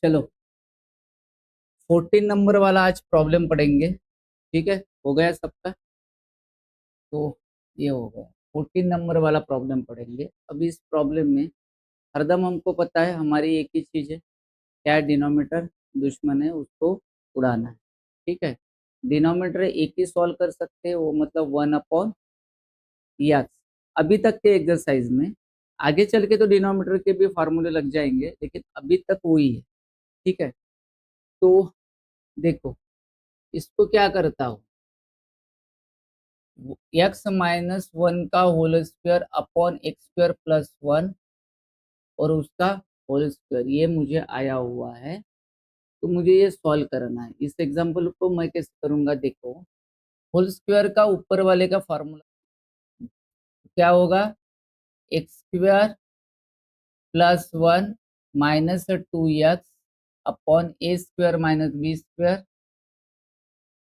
चलो 14 नंबर वाला आज प्रॉब्लम पढ़ेंगे। ठीक है, हो गया सबका। तो ये हो गया 14 नंबर वाला प्रॉब्लम पढ़ेंगे। अब इस प्रॉब्लम में हरदम हमको पता है हमारी एक ही चीज है, क्या डिनोमिनेटर दुश्मन है उसको उड़ाना है। ठीक है, डिनोमिनेटर एक ही सॉल्व कर सकते हैं, वो मतलब 1/x। अभी तक के एक्सरसाइज में, आगे चल के तो डिनोमिनेटर के भी फार्मूले लग जाएंगे, लेकिन अभी तक वही है। ठीक है, तो देखो इसको क्या करता हूँ, x-1 का whole square upon x square plus 1 और उसका होल स्क्वायर, ये मुझे आया हुआ है। तो मुझे ये सॉल्व करना है। इस एग्जांपल को मैं कैसे करूंगा, देखो होल स्क्वायर का ऊपर वाले का फार्मूला क्या होगा, x square plus 1 minus 2x upon a square minus b square,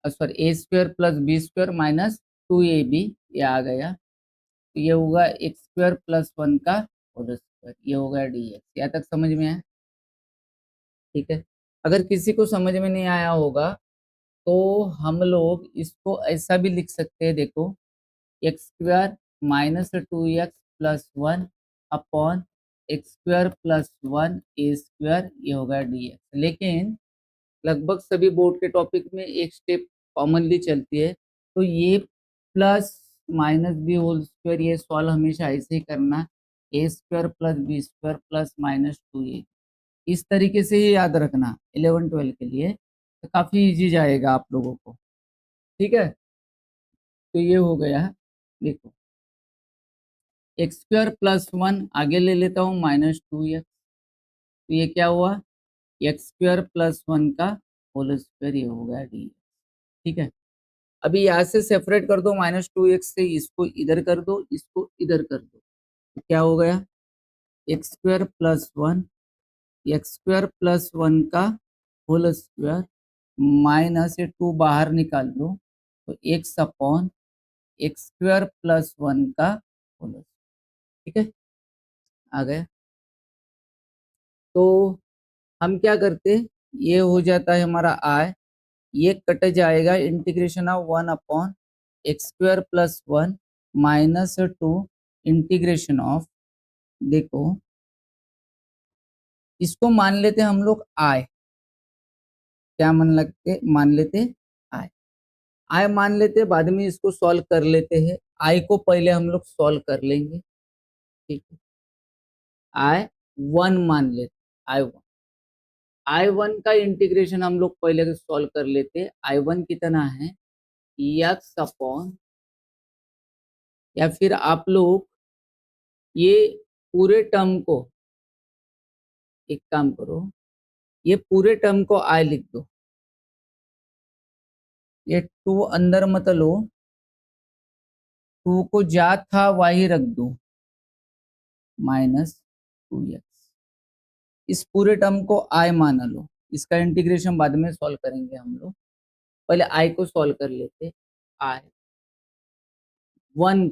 sorry a square plus b square minus 2ab, ये आ गया। तो ये होगा एक्स स्क्वायर प्लस 1 का होल स्क्वायर, ये हो गया dx। यहाँ तक समझ में आया? ठीक है, अगर किसी को समझ में नहीं आया होगा तो हम लोग इसको ऐसा भी लिख सकते हैं, देखो x square minus 2x plus 1 upon x square plus 1 ए स्क्वायर, ये होगा dx। लेकिन लगभग सभी बोर्ड के टॉपिक में एक स्टेप कॉमनली चलती है, तो ये plus minus b whole square, ये सॉल्व हमेशा ऐसे ही करना, a square plus b square plus minus 2a। इस तरीके से ही याद रखना 11-12 के लिए, तो काफ़ी इजी जाएगा आप लोगों को। ठीक है, तो ये हो गया। देखो एक्स स्क्वायर प्लस 1 आगे ले लेता हूँ -2x, तो ये क्या हुआ, एक्स स्क्वायर प्लस 1 का होल स्क्वायर, ये हो गया डी। ठीक है, अभी यहाँ से सेपरेट कर दो, -2x से इसको इधर कर दो, इसको इधर कर दो, तो क्या हो गया, x square plus 1, x square plus 1 का होल स्क्वायर माइनस ये 2 बाहर निकाल दो, तो x upon x square plus 1 का होल स्क्वायर। ठीक है, आ गया। तो हम क्या करते, ये हो जाता है हमारा आई, ये कट जाएगा, integration of 1 upon x square plus 1 minus 2 integration of, देखो इसको मान लेते हम लोग आई, क्या मान लेते आई, आई मान लेते, बाद में इसको सॉल्व कर लेते हैं। आई को पहले हम लोग सॉल्व कर लेंगे। ठीक है, आई 1 मान लेते, आई वन का इंटीग्रेशन हम लोग पहले सॉल्व कर लेते। आई वन कितना है, एक्स अपॉन, या फिर आप लोग ये पूरे टर्म को, एक काम करो, ये पूरे टर्म को आई लिख दो, ये 2 अंदर मत लो, 2 को जा था वही रख दो, -2x, इस पूरे टर्म को आई मान लो। इसका इंटीग्रेशन बाद में सॉल्व करेंगे हम लोग, पहले आई को सॉल्व कर लेते। आई वन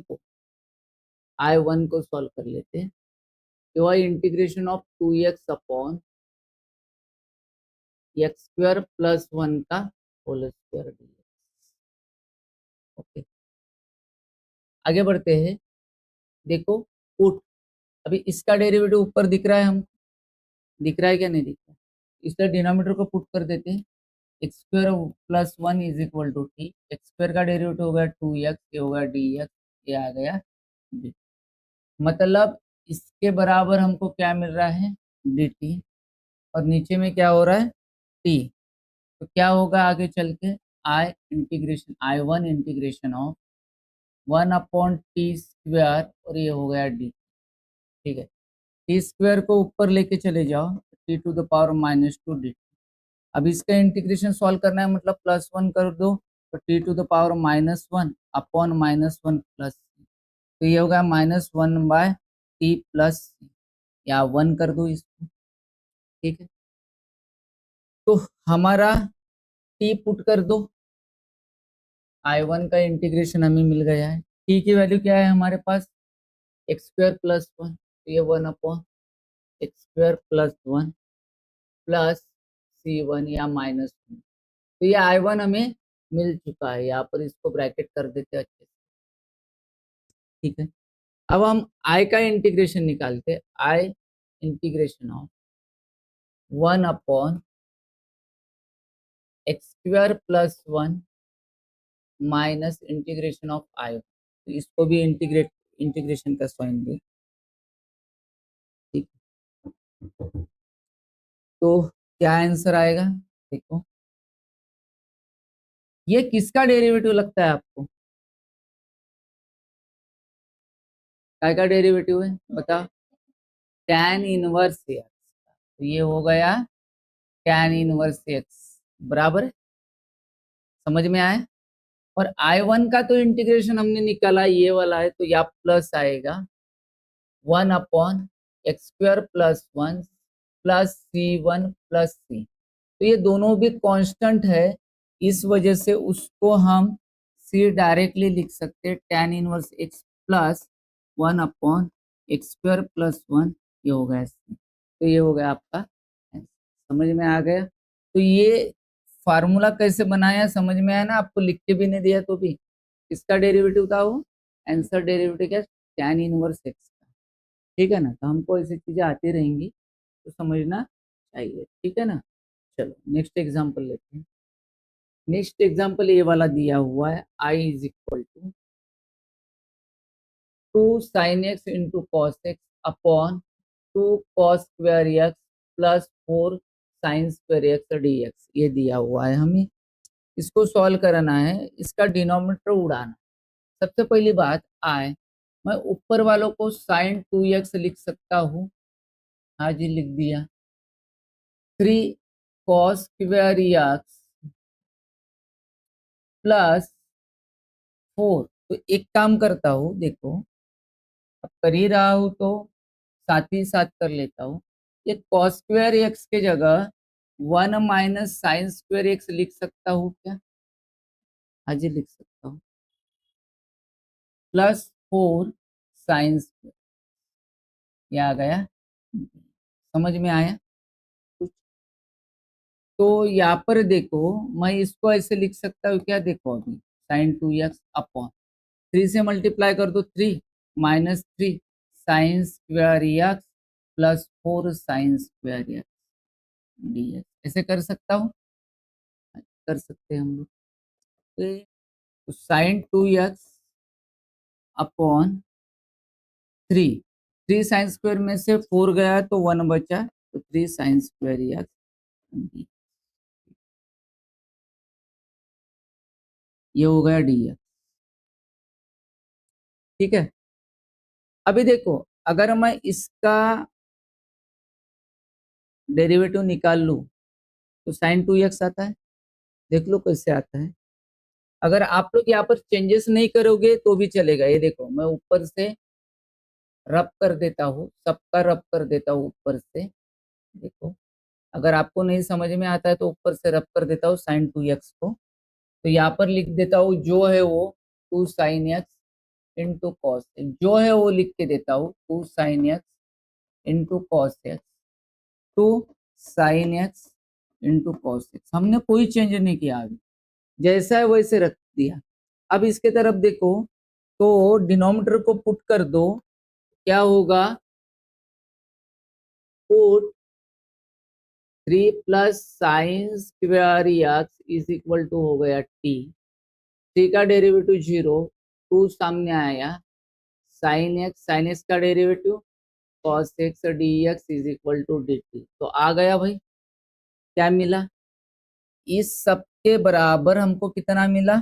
को सॉल्व कर लेते, तो integration of 2x upon x square plus 1 का होल स्क्वायर dx। ओके, आगे बढ़ते हैं। देखो पुट, अभी इसका डेरिवेटिव ऊपर दिख रहा है, हम दिख रहा है क्या नहीं दिख रहा, इसलिए डिनोमिनेटर को पुट कर देते हैं। X square plus 1 is equal to t, x square का डेरिवेटिव होगा 2x, ये होगा dx, ये आ गया dt। मतलब इसके बराबर हमको क्या मिल रहा है, dt, और नीचे में क्या हो रहा है, t। तो क्या होगा आगे चल के, I one integration of 1 upon T square, और ये हो गया डी। ठीक है, टी स्क्वायर को ऊपर लेके चले जाओ, t⁻⁻2 dt। अब इसका इंटीग्रेशन सॉल्व करना है, मतलब +1 कर दो, तो t⁻−1 अपॉन -1 प्लस, तो ये होगा -1/t प्लस, या 1 कर दो इसको। ठीक है, तो हमारा t पुट कर दो, I1 का इंटीग्रेशन हमें मिल गया है। t की वैल्यू क्या है हमारे पास, एक्स स्क्वायर प्लस 1, तो ये 1 upon x square plus 1 plus C1 या -1। तो ये I1 हमें मिल चुका है, यहाँ पर इसको ब्रैकेट कर देते हैं अच्छे से। ठीक है, अब हम I का इंटीग्रेशन निकालते हैं। I integration of 1/x² + 1 minus integration of I1। तो इसको भी इंटीग्रेशन का साइन दे। ठीक, तो क्या आंसर आएगा देखो। ये किसका डेरिवेटिव लगता है आपको? काय का डेरिवेटिव है बता? tan inverse x. तो ये हो गया tan इनवर्स एक्स बराबर है। समझ में आया? और I1 का तो इंटीग्रेशन हमने निकाला, ये वाला है, तो यहाँ प्लस आएगा 1/x² + 1 प्लस C1 + C। तो ये दोनों भी कांस्टेंट है, इस वजह से उसको हम C डायरेक्टली लिख सकते हैं tan inverse x plus 1/x² + 1। ये हो गया C। तो ये हो गया आपका आंसर। समझ में आ गया? तो ये फार्मूला कैसे बनाया समझ में आया ना आपको? लिख के भी नहीं दिया तो भी। किसका डेरिवेटिव था वो? आंसर डेरिवेटिव क्या? tan इनवर्स x का। ठीक है ना? तो हमको ऐसी चीजें आती रहेंगी तो समझना चाहिए। ठीक है ना? चलो नेक्स्ट एग्जांपल लेते हैं। नेक्स्ट एग्जांपल ये वाला दिया हुआ है, I = 2 sin x into cos x upon 2 cos² x plus 4 sin² x dx। ये दिया हुआ है, हमें इसको सॉल्व करना है, इसका डिनोमिनेटर उड़ाना। सबसे पहली बात आए, मैं ऊपर वालों को sin 2x लिख सकता हूँ। हाँ जी, लिख दिया। 3 cos² x प्लस 4। तो एक काम करता हूँ, देखो अब कर ही रहा हूँ तो साथ ही साथ कर लेता हूँ। ये cos² x के जगह 1 माइनस sin² x लिख सकता हूँ क्या? हाँ जी, लिख सकता हूँ। Plus 4 sin²। ये आ गया, समझ में आया कुछ? तो यहाँ पर देखो, मैं इसको ऐसे लिख सकता हूँ क्या? देखो अभी sin 2x अपॉन 3 से मल्टीप्लाई कर दो 3 minus 3 sin² x plus 4 sin² x dx। ऐसे कर सकता हूँ, कर सकते हैं हम लोग। तो sin 2x अपॉन 3, 3 sin² में से 4 गया तो 1 बचा, तो 3 sin²x। ये हो गया dx। ठीक है, अभी देखो अगर मैं इसका डेरिवेटिव निकाल लूं तो sin 2x आता है। देख लो कैसे आता है। अगर आप लोग यहाँ पर चेंजेस नहीं करोगे तो भी चलेगा। ये देखो मैं ऊपर से रब कर देता हूँ, सबका रब कर देता हूँ ऊपर से। देखो अगर आपको नहीं समझ में आता है तो ऊपर से रब कर देता हूँ sin 2x को। तो यहाँ पर लिख देता हूँ जो है वो 2 sin x into cos x. जो है वो लिख के देता हूँ 2 sin x into cos x. 2 sin x into cos x. हमने कोई चेंज नहीं किया, अभी जैसा है वैसे रख दिया। अब इसके तरफ देखो तो डिनोमिनेटर को पुट कर दो, क्या होगा? Put 3 plus sin² x is equal to हो गया t का डेरिवेटिव 0, 2 सामने आया, sin x का derivative cos x dx is equal to dt। तो आ गया भाई, क्या मिला? इस सब के बराबर हमको कितना मिला?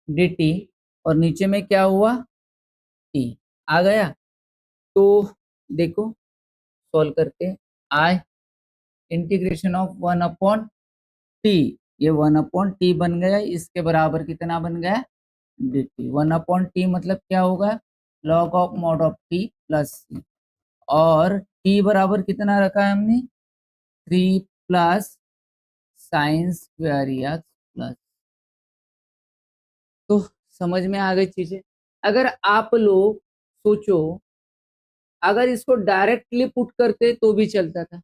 dt। और नीचे में क्या हुआ? t आ गया। तो देखो सॉल्व करते, आई इंटीग्रेशन ऑफ 1/t। ये 1/t बन गया, इसके बराबर कितना बन गया? dt। 1/t मतलब क्या होगा? log of mod of t plus c। और t बराबर कितना रखा है हमने? 3 प्लस sin² x प्लस। तो समझ में आ गई चीजें। अगर आप लोग सोचो, अगर इसको डायरेक्टली पुट करते तो भी चलता था,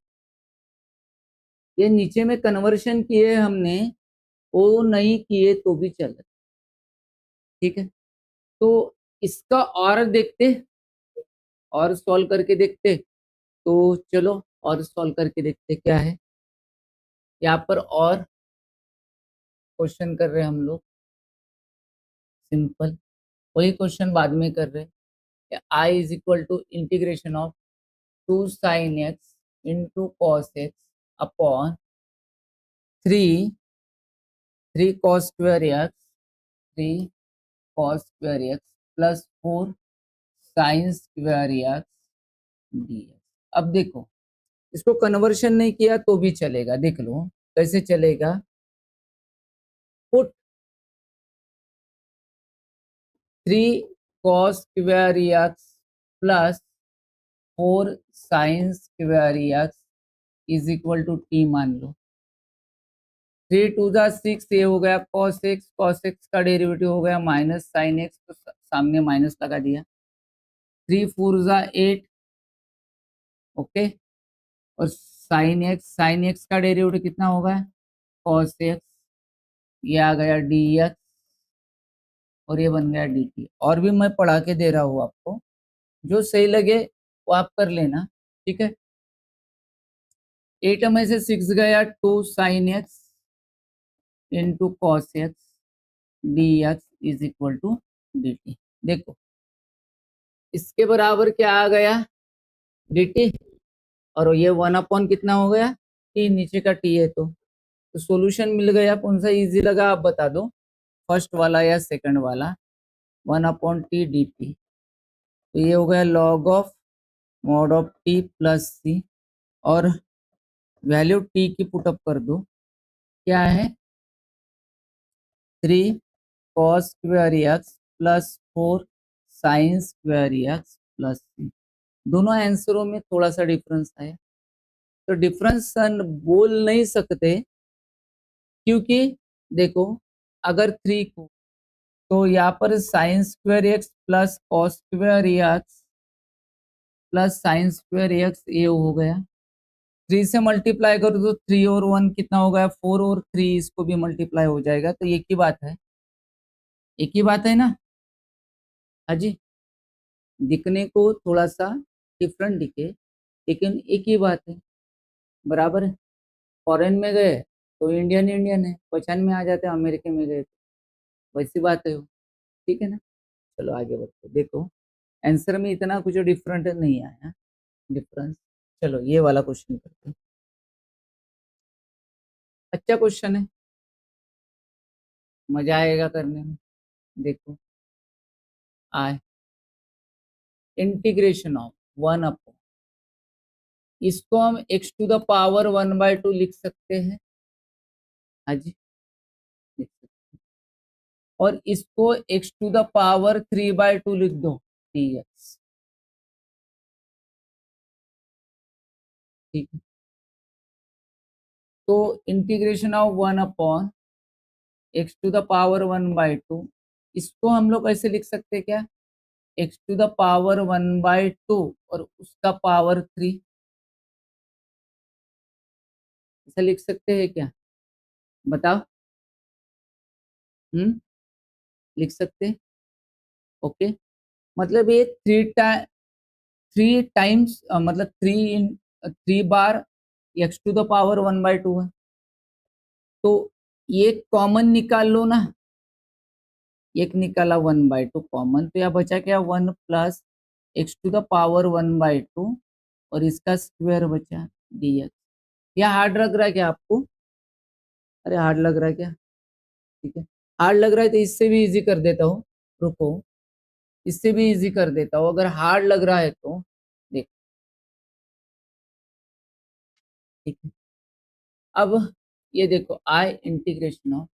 ये नीचे में कन्वर्शन किए हमने, वो नहीं किए तो भी चले, ठीक है। तो इसका और देखते, और सॉल्व करके देखते। तो चलो और सॉल्व करके देखते क्या है यहाँ पर। और क्वेश्चन कर रहे हैं हम लोग सिंपल, वही क्वेश्चन बाद में कर रहे हैं। I is equal to integration of 2 sin x into cos x upon 3 cos² x, 3 cos² x plus 4 sin² x dx। अब देखो, इसको कन्वर्शन नहीं किया तो भी चलेगा, देख लो कैसे चलेगा। Put 3 cos² x plus 4 sin² x is equal to t मान लो। 3 2 6, ये हो गया cos x, cos x का डेरिवेटिव हो गया माइनस sin x, तो सामने माइनस लगा दिया। 3 4 8, ओके। और sin x का डेरिवेटिव कितना होगा, cos x, ये आ गया dx, और ये बन गया dt। और भी मैं पढ़ा के दे रहा हूँ आपको, जो सही लगे वो आप कर लेना, ठीक है। 8 में से 6 गया, 2 sin x into cos x dx is equal to dt। देखो इसके बराबर क्या आ गया, dt, और ये 1 अपॉन कितना हो गया, टी, नीचे का टी है तो सॉल्यूशन मिल गया। कौन सा इजी लगा आप बता दो, फर्स्ट वाला या सेकंड वाला। 1/t dt, तो ये हो गया log of mod of t plus c, और वैल्यू टी की पुटअप कर दो, क्या है 3 cos² x plus 4 sin² x plus c. दोनों आंसरों में थोड़ा सा डिफरेंस है, तो डिफरेंस बोल नहीं सकते, क्योंकि देखो अगर 3 को, तो यहाँ पर sin² x plus cos² x plus sin² x ये हो गया। 3 से मल्टीप्लाई करो तो 3 और 1 कितना हो गया, 4, और 3 इसको भी मल्टीप्लाई हो जाएगा, तो एक ही बात है, एक ही बात है ना। हाँ जी, दिखने को थोड़ा सा डिफरेंट दिखे, लेकिन एक ही बात है, बराबर है। फॉरेन में गए तो इंडियन इंडियन है, पहचान में आ जाते हैं, अमेरिका में गए तो वैसी बात है वो, ठीक है ना। चलो आगे बढ़ते, देखो आंसर में इतना कुछ डिफरेंट नहीं आया डिफरेंस। चलो ये वाला क्वेश्चन करते हैं, अच्छा क्वेश्चन है, मजा आएगा करने में। देखो आए, इंटीग्रेशन ऑफ 1 अपॉन, इसको हम x⁴ लिख सकते हैं, हाँ जी लिख सकते हैं। और इसको x⁴ लिख दो dx, ठीक है। तो इंटीग्रेशन ऑफ 1 अपॉन x⁴ इसको हम लोग ऐसे लिख सकते हैं क्या, x⁴ और उसका पावर 3, ऐसा लिख सकते हैं क्या, बताओ। लिख सकते हैं, ओके। मतलब ये 3 टाइम्स मतलब 3 बार x⁴ है, तो ये कॉमन निकाल लो ना, एक निकाला 1/2 कॉमन, तो यहाँ बचा क्या 1 प्लस x⁴ और इसका स्क्वायर बचा dx। यह हार्ड लग रहा है क्या आपको, अरे हार्ड लग रहा है क्या, ठीक है। हार्ड लग रहा है तो इससे भी इजी कर देता हूँ, रुको, इससे भी इजी कर देता हूँ, अगर हार्ड लग रहा है तो देख, ठीक है। अब ये देखो, आई इंटीग्रेशन ऑफ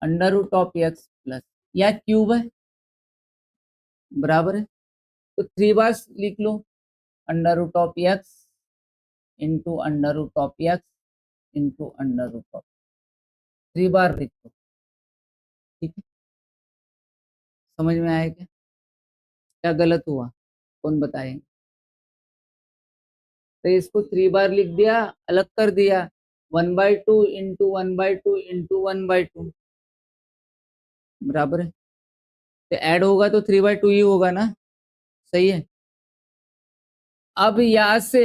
√x प्लस, या क्यूब है, बराबर है, तो 3 बार लिख लो √x इंटू √x इंटू √, 3 बार लिख लो, ठीक है। समझ में आएगा क्या गलत हुआ, कौन बताएंगे। तो इसको 3 बार लिख दिया, अलग कर दिया, 1/2 इंटू 1/2 इंटू 1/2 बराबर है, तो ऐड होगा तो 3/2 ही होगा ना, सही है। अब यहां से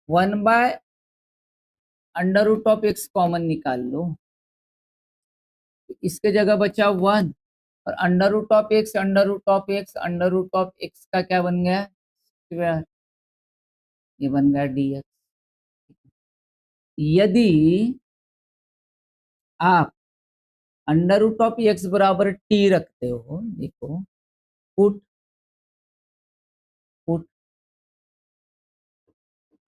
1/√(x) कॉमन निकाल लो, इसके जगह बचा 1, और √(x) √(x) √(x) का क्या बन गया स्क्वायर, ये बन गया dx। यदि आप √(x) बराबर t रखते हो, देखो put put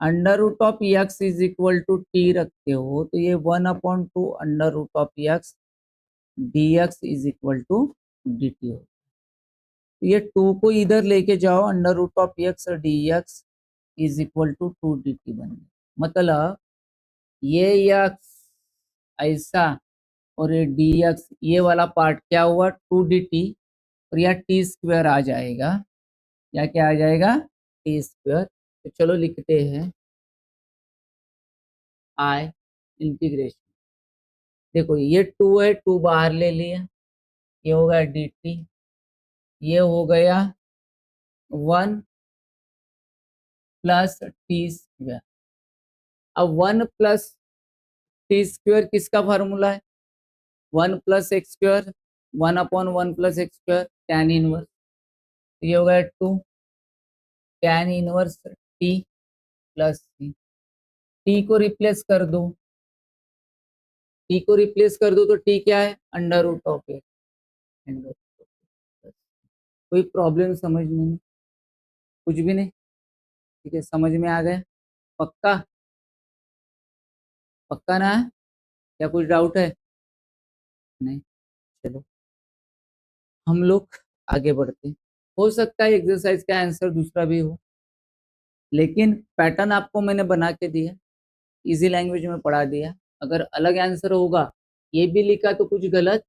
√(x) is equal to t रखते हो, तो ये 1/2 √(x) dx is equal to dt हो। तो ये 2 को इधर लेके जाओ, √(x) और dx is equal to 2 dt बन गया। मतलब ये x ऐसा और ये dx, ये वाला पार्ट क्या हुआ 2 dt, और यह t स्क्वायर आ जाएगा, या क्या आ जाएगा t स्क्वायर। तो चलो लिखते हैं आई इंटीग्रेशन। देखो ये 2 है, 2 बाहर ले लिया, ये हो गया dt, ये हो गया 1 प्लस टी स्क्वायर। अब 1 प्लस टी स्क्वायर किसका फॉर्मूला है, 1 plus x square, 1/1 plus x square tan inverse, ये हो गया 2 tan इनवर्स टी प्लस सी। टी को रिप्लेस कर दो, टी को रिप्लेस कर दो तो टी क्या है √(x). कोई प्रॉब्लम समझ नहीं, कुछ भी नहीं, ठीक है, समझ में आ गया, पक्का पक्का ना है, या कुछ डाउट है, नहीं, चलो हम लोग आगे बढ़ते हैं। हो सकता है एक्सरसाइज का आंसर दूसरा भी हो, लेकिन पैटर्न आपको मैंने बना के दिया, इजी लैंग्वेज में पढ़ा दिया। अगर अलग आंसर होगा, ये भी लिखा, तो कुछ गलत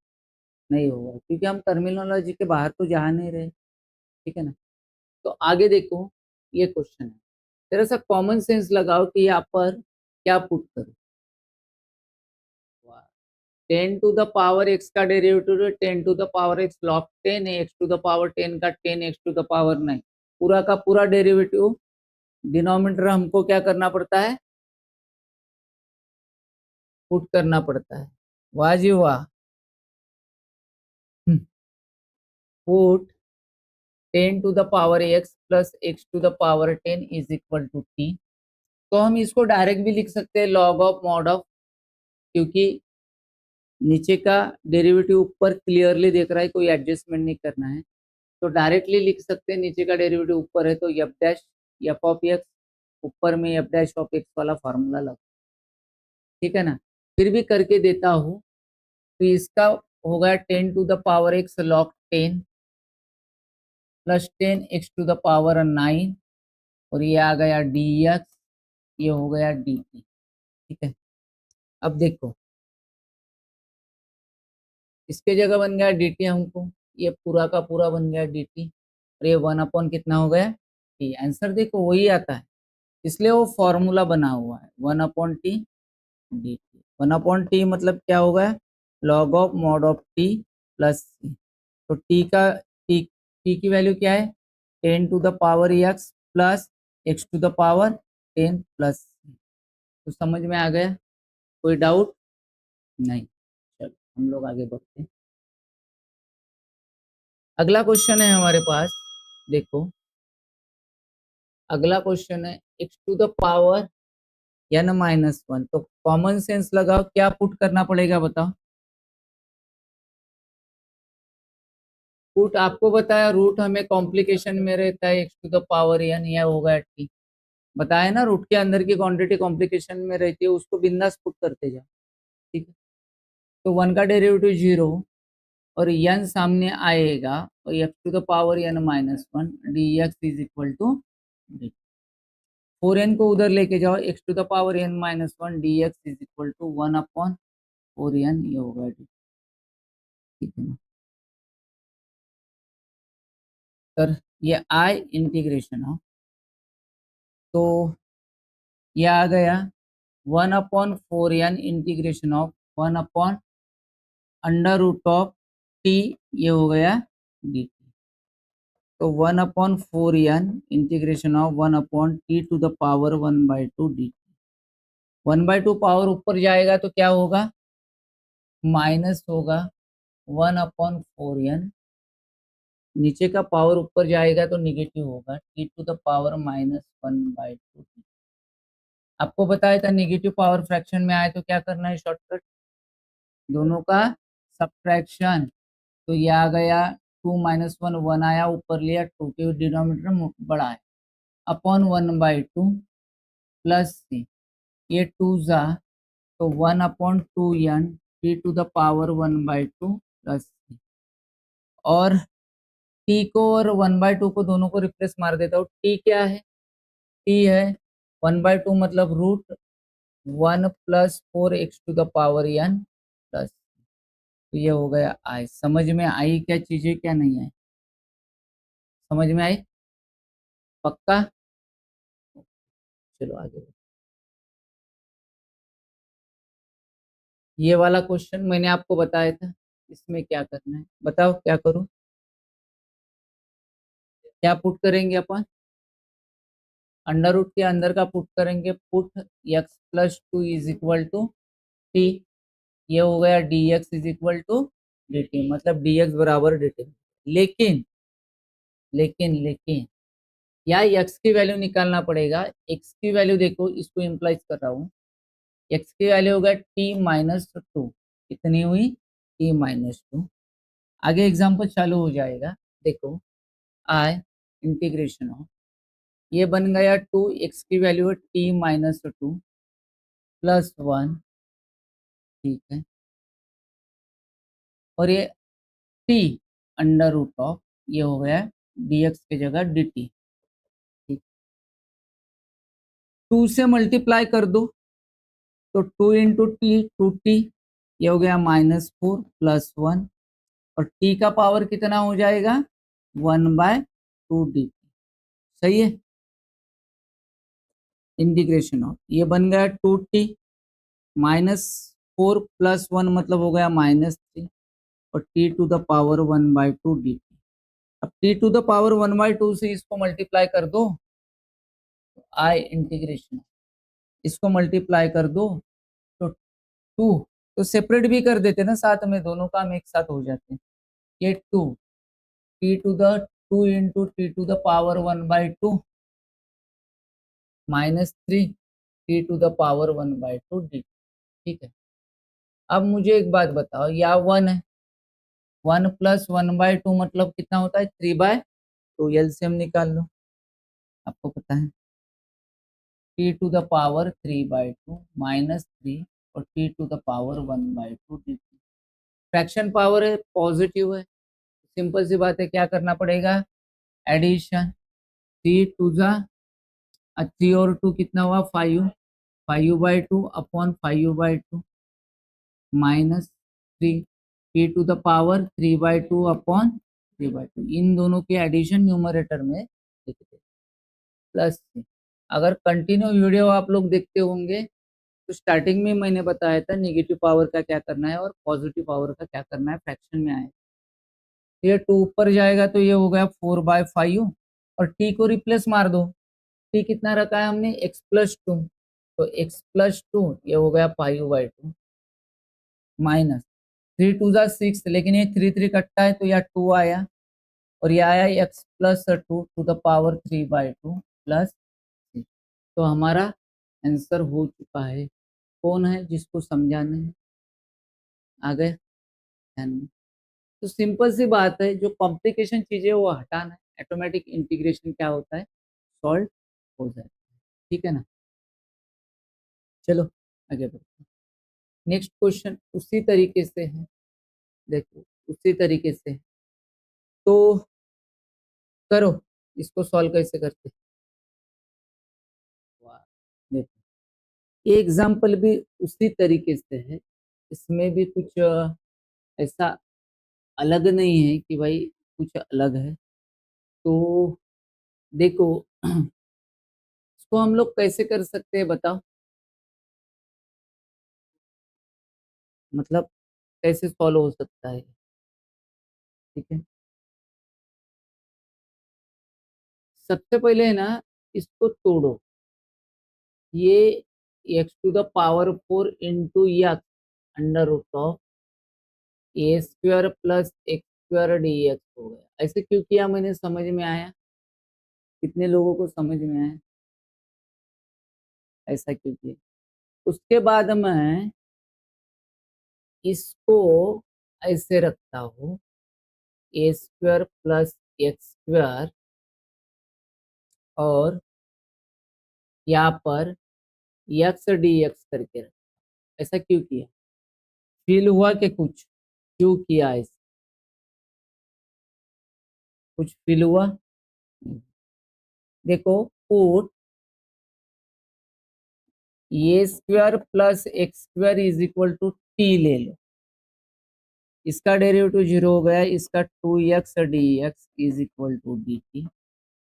नहीं होगा, क्योंकि हम टर्मिनोलॉजी के बाहर तो जा नहीं रहे, ठीक है ना। तो आगे देखो, ये क्वेश्चन है, तेरा सा कॉमन सेंस लगाओ कि यहाँ पर क्या पुट करो। 10⁻x का डेरिवेटिव 10⁻x log 10 है, x⁻10 का 10 x⁻9, पूरा का पूरा डेरिवेटिव डिनोमिनेटर हमको क्या करना पड़ता है, पुट करना पड़ता है। वाह जी वाह, put 10⁻x plus x⁻10 is equal to t। तो हम इसको डायरेक्ट भी लिख सकते हैं लॉग ऑफ मॉड ऑफ, क्योंकि नीचे का डेरिवेटिव ऊपर क्लियरली देख रहा है, कोई एडजस्टमेंट नहीं करना है, तो डायरेक्टली लिख सकते हैं। नीचे का डेरिवेटिव ऊपर है तो F dash F of x, ऊपर में एफ डैश ऑफ एक्स वाला फॉर्मूला लगा, ठीक है ना। फिर भी करके देता हूँ, तो इसका होगा 10⁻x log 10 प्लस 10 x⁻9, और ये आ गया dx, ये हो गया dt, ठीक है। अब देखो इसके जगह बन गया dt, हमको ये पूरा का पूरा बन गया dt, और ये 1 कितना हो गया t। आंसर देखो वही आता है, इसलिए वो फॉर्मूला बना हुआ है 1/t dt। 1/t मतलब क्या होगा, log of mod of t plus c. तो t की वैल्यू क्या है 10⁻x plus x⁻10 plus c. तो समझ में आ गया, कोई डाउट नहीं। चलो हम लोग आगे बढ़ते हैं। अगला क्वेश्चन है हमारे पास, देखो अगला क्वेश्चन है x⁻n-1। तो कॉमन सेंस लगाओ, क्या पुट करना पड़ेगा बताओ। पुट आपको बताया, रूट हमें कॉम्प्लिकेशन में रहता है x⁻n, यह होगा t। बताया ना, रूट के अंदर की क्वांटिटी कॉम्प्लिकेशन में रहती है, उसको बिंदास पुट करते जाओ, ठीक है। तो 1 का डेरिवेटिव 0, और n सामने आएगा, और x⁻n-1 dx is equal to 4n को उधर लेके जाओ, x⁻n-1 dx is equal to 1/4n, ये होगा, ठीक है ना। सर ये आई इंटीग्रेशन हो, तो ये आ गया 1/4n इंटीग्रेशन ऑफ 1/√t, ये हो गया dt। तो 1/4n integration of 1/t⁻1/2 dt। 1/2 power ऊपर जाएगा तो क्या होगा, माइनस होगा 1/4n, नीचे का पावर ऊपर जाएगा तो निगेटिव होगा t⁻−1/2। आपको बताया था नेगेटिव पावर फ्रैक्शन में आए तो क्या करना है, शॉर्टकट, दोनों का सब्ट्रैक्शन। तो ये आ गया 2 - 1, 1 आया, ऊपर लिया 2 के डिनोमिनेटर बड़ा है, अपॉन 1/2 प्लस सी, ये 2 जा तो 1/2n t⁻1/2 प्लस सी। और t को और 1/2 को दोनों को रिप्लेस मार देता हूँ। t क्या है, t है 1/2 मतलब रूट 1 + 4x⁴n प्लस, तो ये हो गया आई। समझ में आई क्या चीजें, क्या नहीं आई, समझ में आई, पक्का। चलो आगे। ये वाला क्वेश्चन मैंने आपको बताया था, इसमें क्या करना है बताओ, क्या करूं, क्या पुट करेंगे अपन, अंडर रूट के अंदर का पुट करेंगे, पुट x+2 = t, ये हो गया dx = dt, मतलब dx बराबर dt। लेकिन लेकिन यहाँ x की वैल्यू निकालना पड़ेगा। x की वैल्यू देखो, इसको इम्प्लाइज कर रहा हूँ, x की वैल्यू होगा t-2, कितनी हुई, t-2। आगे एग्जाम्पल चालू हो जाएगा, देखो आई इंटीग्रेशन ऑफ, ये बन गया 2, x की वैल्यू है t-2 प्लस 1, ठीक है, और ये t अंडर रूट ऑफ, ये हो गया dx की जगह dt, ठीक, 2 से मल्टीप्लाई कर दो तो 2 × t 2t, ये हो गया -4 प्लस 1, और t का पावर कितना हो जाएगा 1/2 dt, सही है। इंटीग्रेशन ऑफ, ये बन गया 2t, -4 प्लस 1 मतलब हो गया -3, और t⁻1/2 dt। अब t⁻1/2 से इसको मल्टीप्लाई कर दो, आई इंटीग्रेशन, इसको मल्टीप्लाई कर दो तो 2, तो सेपरेट भी कर देते ना साथ में, दोनों काम एक साथ हो जाते हैं। ये 2 t⁻1/2 -3 t⁻1/2 dt, ठीक है। अब मुझे एक बात बताओ, या 1 है, 1 + 1/2 मतलब कितना होता है 3/2, एलसीएम निकाल लो, आपको पता है t⁻3/2 -3 और t⁻1/2 dt। फ्रैक्शन पावर है, पॉजिटिव है, सिंपल सी बात है, क्या करना पड़ेगा, एडिशन, 3 × 2 3 और 2 कितना हुआ 5, 5/2 अपॉन 5/2 -3 t⁻3/2 अपॉन 3/2, इन दोनों के एडिशन न्यूमरेटर में लिखते, प्लस, अगर कंटिन्यू वीडियो आप लोग देखते होंगे तो स्टार्टिंग में मैंने बताया था नेगेटिव पावर का क्या करना है और पॉजिटिव पावर का क्या करना है, फ्रैक्शन में आए, ये 2 ऊपर जाएगा तो ये हो गया 4/5, और t को रिप्लेस मार दो, t कितना रखा है हमने x+2, तो x+2 ये हो गया 5/2 माइनस 3 × 2 = 6, लेकिन ये 3 कटता है तो यह 2 आया, और ये आया x+2 ⁻3/2 प्लस 6। तो हमारा आंसर हो चुका है। कौन है जिसको समझाना है, आ गए ध्यान में। तो सिंपल सी बात है, जो कॉम्प्लिकेशन चीजें वो हटाना है, ऑटोमेटिक इंटीग्रेशन क्या होता है, सॉल्व हो जाता है, ठीक है ना। चलो आगे बढ़ते हैं। नेक्स्ट क्वेश्चन उसी तरीके से है, देखो उसी तरीके से है। तो करो, इसको सॉल्व कैसे करते हैं, देखो ये एग्जाम्पल भी उसी तरीके से है, इसमें भी कुछ ऐसा अलग नहीं है कि भाई कुछ अलग है। तो देखो इसको हम लोग कैसे कर सकते हैं बताओ, मतलब कैसे सॉल्व हो सकता है, ठीक है। सबसे पहले है ना, इसको तोड़ो, ये x to the power 4 into x under root of a square plus x square d x हो गया। ऐसे क्यों किया मैंने, समझ में आया? कितने लोगों को समझ में आया ऐसा क्यों किया? उसके बाद मैं इसको ऐसे रखता हूँ, ए स्क्वायर प्लस एक्स स्क्वायर, और यहाँ पर एक्स डी एक्स करके रखा। ऐसा क्यों किया? फील हुआ कि कुछ क्यों किया ऐसा? कुछ फील हुआ? देखो, put a square plus x square is equal to t ले लो, इसका डेरिवेटिव 0 हो गया, इसका 2x d x is equal to d t.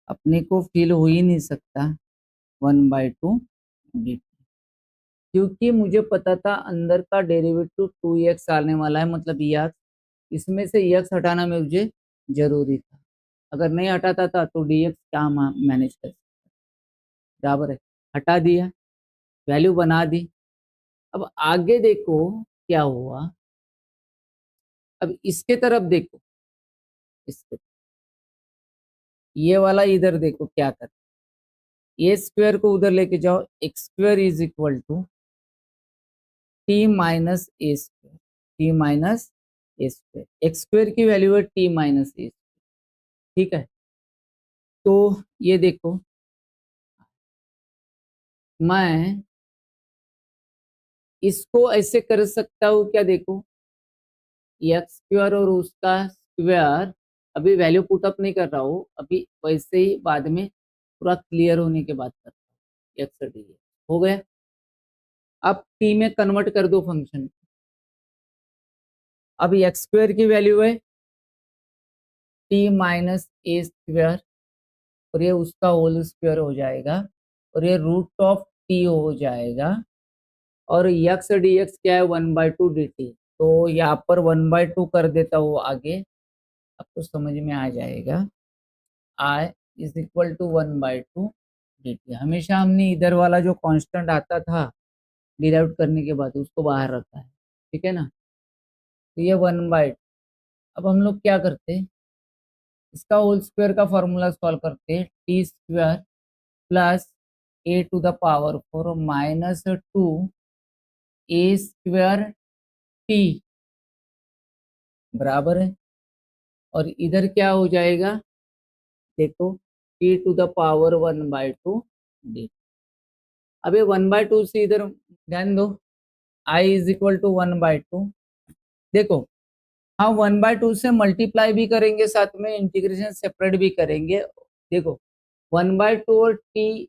अपने को फील हो ही नहीं सकता 1/2 डी टी, क्योंकि मुझे पता था अंदर का डेरिवेटिव 2x आने वाला है, मतलब x, इसमें से x हटाना मुझे जरूरी था। अगर नहीं हटाता था तो dx क्या मैनेज कर सकता, बराबर है। हटा दिया, वैल्यू बना दी। अब आगे देखो क्या हुआ, अब इसके तरफ देखो, इसके, ये वाला इधर देखो क्या कर, ए स्क्वायर को उधर लेके जाओ, x square is equal to t minus a square, t minus a square, x square की वैल्यू है टी माइनस ए, ठीक है। तो ये देखो, मैं इसको ऐसे कर सकता हूँ क्या, देखो, एक्स स्क्वायर और उसका स्क्वायर, अभी वैल्यू पुट अप नहीं कर रहा हूँ, अभी वैसे ही बाद में पूरा क्लियर होने के बाद करता हूँ। एक्स डी हो गया। अब टी में कन्वर्ट कर दो फंक्शन, अब एक्स स्क्वायर की वैल्यू है टी माइनस ए स्क्वायर, और ये उसका होल स्क्वायर हो जाएगा, और ये रूट ऑफ टी हो जाएगा, और यक्स डी एक्स क्या है, 1/2 डी टी। तो यहाँ पर 1/2 कर देता हूँ आगे, आपको समझ में आ जाएगा। I is equal to 1/2 d t. हमेशा हमने इधर वाला जो कांस्टेंट आता था डिराइव करने के बाद उसको बाहर रखा है, ठीक है ना। तो ये 1/2, अब हम लोग क्या करते हैं, इसका होल स्क्वायर का फॉर्मूला सॉल्व करते हैं, t square plus a to the power 4 minus 2 a square t, बराबर है। और इधर क्या हो जाएगा, देखो, t to the power 1/2 d. अब ये 1/2 से इधर ध्यान दो, आई इज इक्वल टू 1/2, देखो, हाँ 1/2 से मल्टीप्लाई भी करेंगे, साथ में इंटीग्रेशन सेपरेट भी करेंगे। देखो, 1/2 और टी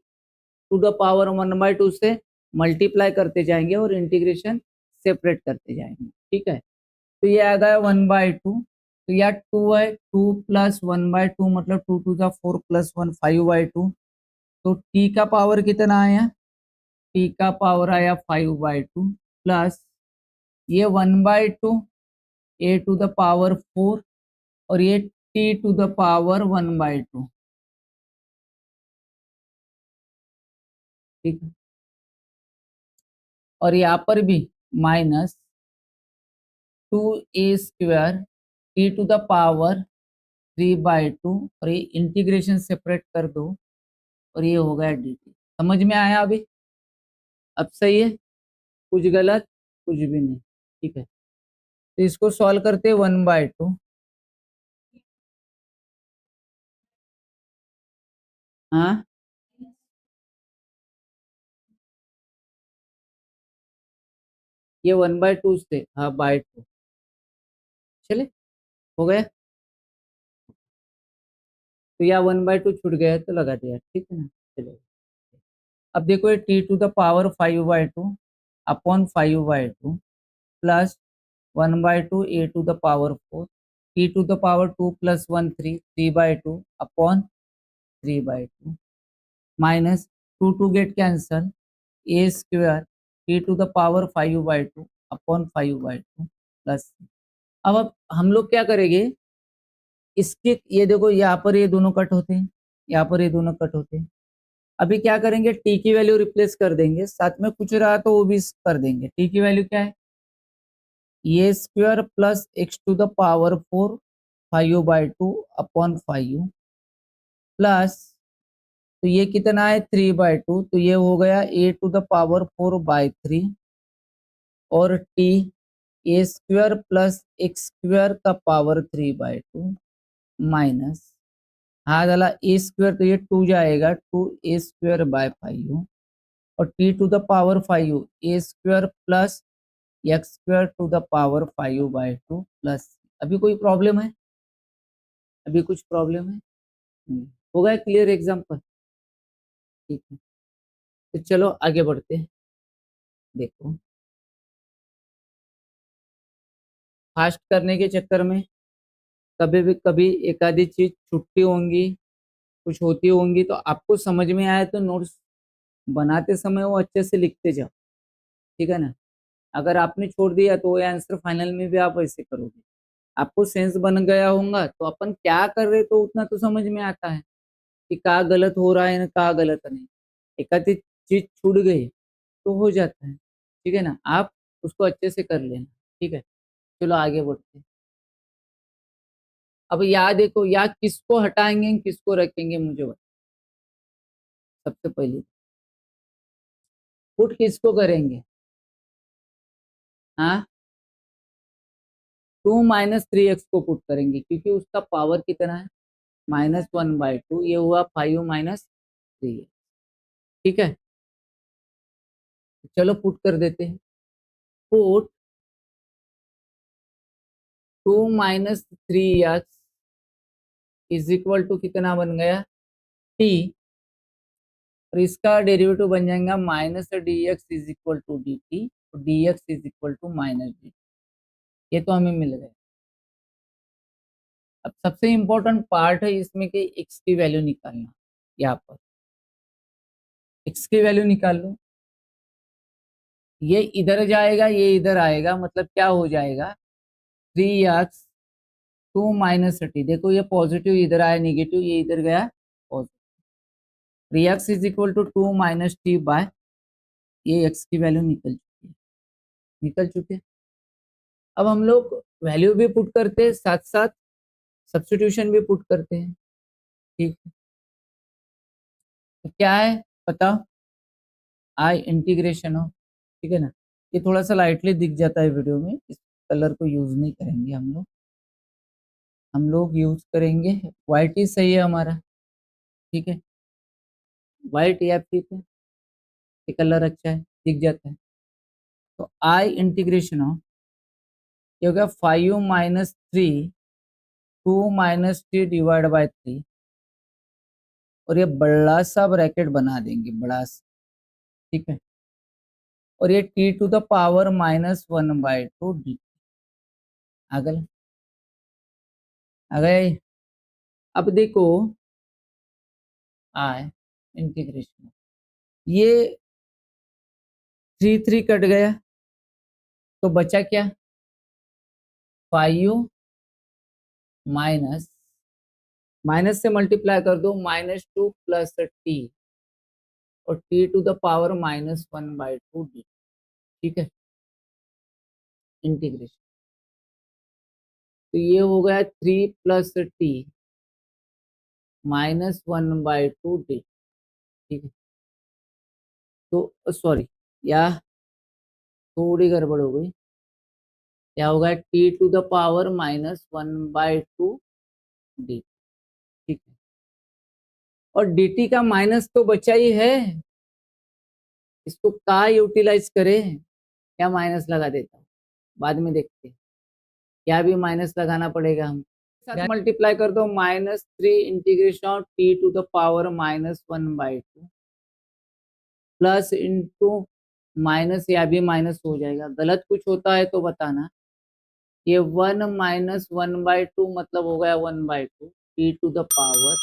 टू द पावर 1/2 से मल्टीप्लाई करते जाएंगे और इंटीग्रेशन सेपरेट करते जाएंगे, ठीक है। तो ये आ गया 1/2, तो यह 2 है, 2 प्लस 1/2 मतलब 2 टू द 4 प्लस 1 5/2। तो टी का पावर कितना आया, टी का पावर आया 5/2 प्लस ये 1/2 ए टू द पावर 4, और ये टी टू द पावर 1/2, ठीक है। और यहाँ पर भी minus 2 a square t to the power 3/2, और ये इंटीग्रेशन सेपरेट कर दो, और ये हो गया डी टी। समझ में आया अभी? अब सही है, कुछ गलत कुछ भी नहीं, ठीक है। तो इसको सॉल्व करते 1/2, हाँ ये 1/2 से, हाँ बाय 2, चले, हो गया। तो यहाँ 1/2 छूट गया है तो लगा दिया, ठीक है ना, चलो। अब देखो, ये t to the power 5/2 upon 5/2 plus 1/2 a to the power 4, t to the power 2 plus 1 3, 3/2 upon 3/2, minus 2 get cancel, a square t to the power 5/2 upon 5/2 plus. अब हम लोग क्या करेंगे, इसके ये देखो यहाँ पर ये दोनों कट होते हैं, यहाँ पर ये दोनों कट होते हैं। अभी क्या करेंगे, टी की वैल्यू रिप्लेस कर देंगे, साथ में कुछ रहा तो वो भी कर देंगे। टी की वैल्यू क्या है, a square plus x to the power 4 5/2 upon 5 plus, तो ये कितना है 3/2, तो ये हो गया ए टू द पावर 4/3 और T A square plus x square का पावर 3/2 माइनस, हाँ डाला ए स्क्वायर, तो ये 2 जाएगा 2a² बाय 5 और t to the power 5 a square plus x square to the power 5/2 plus. अभी कोई प्रॉब्लम है, अभी कुछ प्रॉब्लम है? हो गया क्लियर एग्जाम्पल? ठीक है, तो चलो आगे बढ़ते हैं। देखो, फास्ट करने के चक्कर में कभी भी कभी एक आधी चीज छुट्टी होंगी, कुछ होती होंगी, तो आपको समझ में आया तो नोट्स बनाते समय वो अच्छे से लिखते जाओ, ठीक है ना। अगर आपने छोड़ दिया तो वो आंसर फाइनल में भी आप वैसे करोगे। आपको सेंस बन गया होगा तो अपन क्या कर रहे तो उतना तो समझ में आता है कि क्या गलत हो रहा है ना क्या गलत नहीं। एक आधी चीज छूट गई तो हो जाता है, ठीक है ना। आप उसको अच्छे से कर लेना, ठीक है। चलो आगे बढ़ते हैं। अब याद देखो, या किसको हटाएंगे किसको रखेंगे मुझे बताओ। सबसे पहले पुट किसको करेंगे, हाँ 2 - 3x को पुट करेंगे क्योंकि उसका पावर कितना है -1/2, ये हुआ 5 - 3, ठीक है। चलो पुट कर देते हैं। Put 2 - 3x is equal to कितना बन गया t, और इसका डेरिवेटिव बन जाएगा -dx is equal to dt, dx is equal to -dt। ये तो हमें मिल गया। अब सबसे इंपॉर्टेंट पार्ट है इसमें कि x की वैल्यू निकालना। यहाँ पर x की वैल्यू निकाल लो, ये इधर जाएगा ये इधर आएगा, मतलब क्या हो जाएगा 3x 2 - 30। देखो ये पॉजिटिव इधर आया, निगेटिव ये इधर गया positive. 3x is equal to 2 - t/, ये x की वैल्यू निकल चुकी है, निकल चुके। अब हम लोग वैल्यू भी पुट करते हैं, साथ साथ सब्स्टिट्यूशन भी पुट करते हैं, ठीक है। तो क्या है बताओ, आई इंटीग्रेशन ऑफ, ठीक है ना। ये थोड़ा सा लाइटली दिख जाता है वीडियो में, इस कलर को यूज नहीं करेंगे हम लोग यूज करेंगे वाइट ही सही है हमारा, ठीक है। वाइट या ठीक है, ये कलर अच्छा है दिख जाता है। तो आई इंटीग्रेशन ऑफ, ये हो गया 5 - 3 2 - t/3, और ये बड़ा सा ब्रैकेट बना देंगे बड़ा सा, ठीक है। और ये t to the power -1/2 dt। अगल आ गए। अब देखो आई इंटीग्रेशन, ये 3 कट गया तो बचा क्या 5 माइनस, माइनस से मल्टीप्लाई कर दो -2 प्लस t और t to the power -1/2 dt, ठीक है। इंटीग्रेशन, तो ये हो गया 3 प्लस t -1/2 dt, ठीक है। तो सॉरी, या थोड़ी गड़बड़ हो गई, क्या होगा t to the power -1/2 dt, ठीक है। और dt का माइनस तो बचा ही है, इसको का यूटिलाइज करें, क्या माइनस लगा देता हूँ, बाद में देखते हैं क्या भी माइनस लगाना पड़ेगा हम साथ मल्टीप्लाई कर दो -3 integration of t to the power -1/2 plus into minus, या भी माइनस हो जाएगा, गलत कुछ होता है तो बताना। ये 1 - 1/2 मतलब हो गया 1/2 t to the power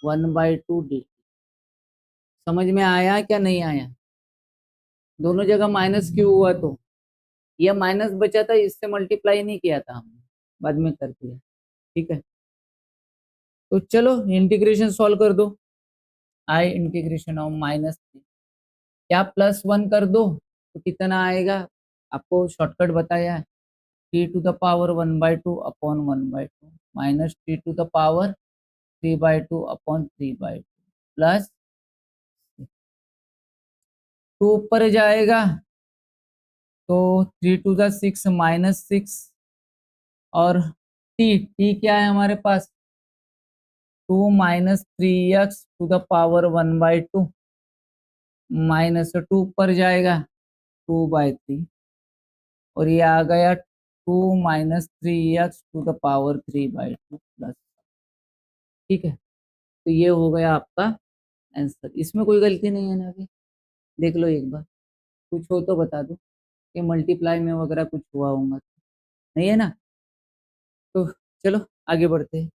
1/2 dt। समझ में आया क्या नहीं आया, दोनों जगह माइनस क्यों हुआ तो ये माइनस बचा था, इससे मल्टीप्लाई नहीं किया था हमने, बाद में कर दिया। ठीक है, तो चलो इंटीग्रेशन सॉल्व कर दो। आई इंटीग्रेशन ऑफ -3, क्या +1 कर दो तो कितना आएगा, आपको शॉर्टकट बताया है, t⁻1/2 upon 1/2 minus t⁻3/2 upon 3/2 plus 2 ऊपर जाएगा तो 3 टू द 6 -6, और टी क्या है हमारे पास, 2 - 3x⁻1/2 -2 ऊपर जाएगा 2/3, और ये आ गया 2 - 3x⁻³ प्लस। ठीक है, तो ये हो गया आपका आंसर। इसमें कोई गलती नहीं है ना अभी, देख लो एक बार, कुछ हो तो बता दो कि मल्टीप्लाई में वगैरह कुछ हुआ होगा, नहीं है ना। तो चलो आगे बढ़ते हैं,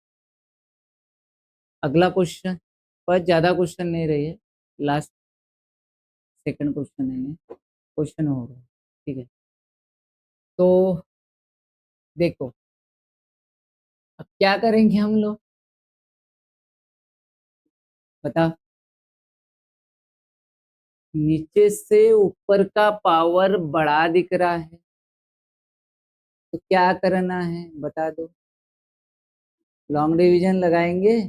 अगला क्वेश्चन, पर ज्यादा क्वेश्चन नहीं रही है, लास्ट सेकंड क्वेश्चन है, क्वेश्चन होगा। ठीक है, तो देखो अब क्या करेंगे हम लोग, बता। नीचे से ऊपर का पावर बड़ा दिख रहा है, तो क्या करना है बता दो, लॉन्ग डिवीजन लगाएंगे,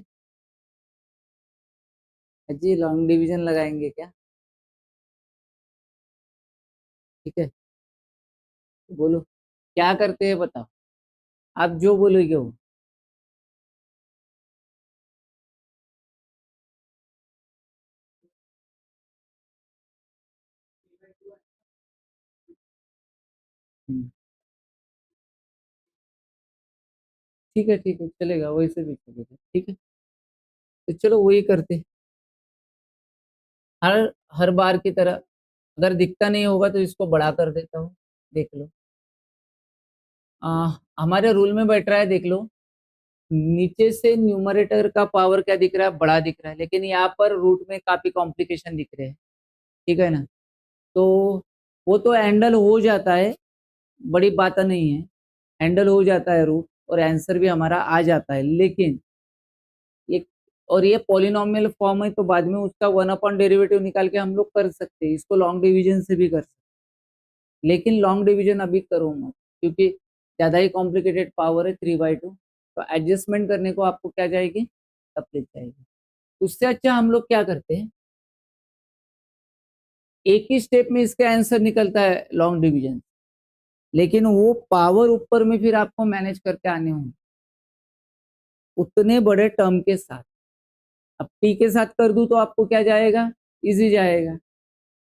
जी लॉन्ग डिवीजन लगाएंगे क्या, ठीक है, तो बोलो क्या करते हैं बताओ, आप जो बोलोगे वो। हम्म, ठीक है चलेगा, वैसे भी चलेगा, ठीक है, तो चलो वही करते हैं। हर हर बार की तरह, अगर दिखता नहीं होगा तो इसको बड़ा कर देता हूँ, देख लो। हमारे रूल में बैठ रहा है, देख लो, नीचे से न्यूमरेटर का पावर क्या दिख रहा है, बड़ा दिख रहा है, लेकिन यहाँ पर रूट में काफी कॉम्प्लिकेशन दिख रहे हैं, ठीक है ना। तो वो तो हैंडल हो जाता है, बड़ी बात नहीं है, हैंडल हो जाता है रूट, और आंसर भी हमारा आ जाता है, लेकिन ये, और ये पॉलिनोमियल फॉर्म है, तो बाद में उसका 1/डेरिवेटिव निकाल के हम लोग कर सकते हैं, इसको लॉन्ग डिवीजन से भी कर सकते हैं, लेकिन लॉन्ग डिवीजन अभी करो मत, क्योंकि ज्यादा ही कॉम्प्लिकेटेड पावर है 3/2, तो एडजस्टमेंट करने को आपको क्या जाएगी, तकलीफ जाएगी। उससे अच्छा हम लोग क्या करते हैं, एक ही स्टेप में इसका आंसर निकलता है लॉन्ग डिवीजन, लेकिन वो पावर ऊपर में फिर आपको मैनेज करके आने होंगे उतने बड़े टर्म के साथ। अब टी के साथ कर दूं तो आपको क्या जाएगा, इजी जाएगा,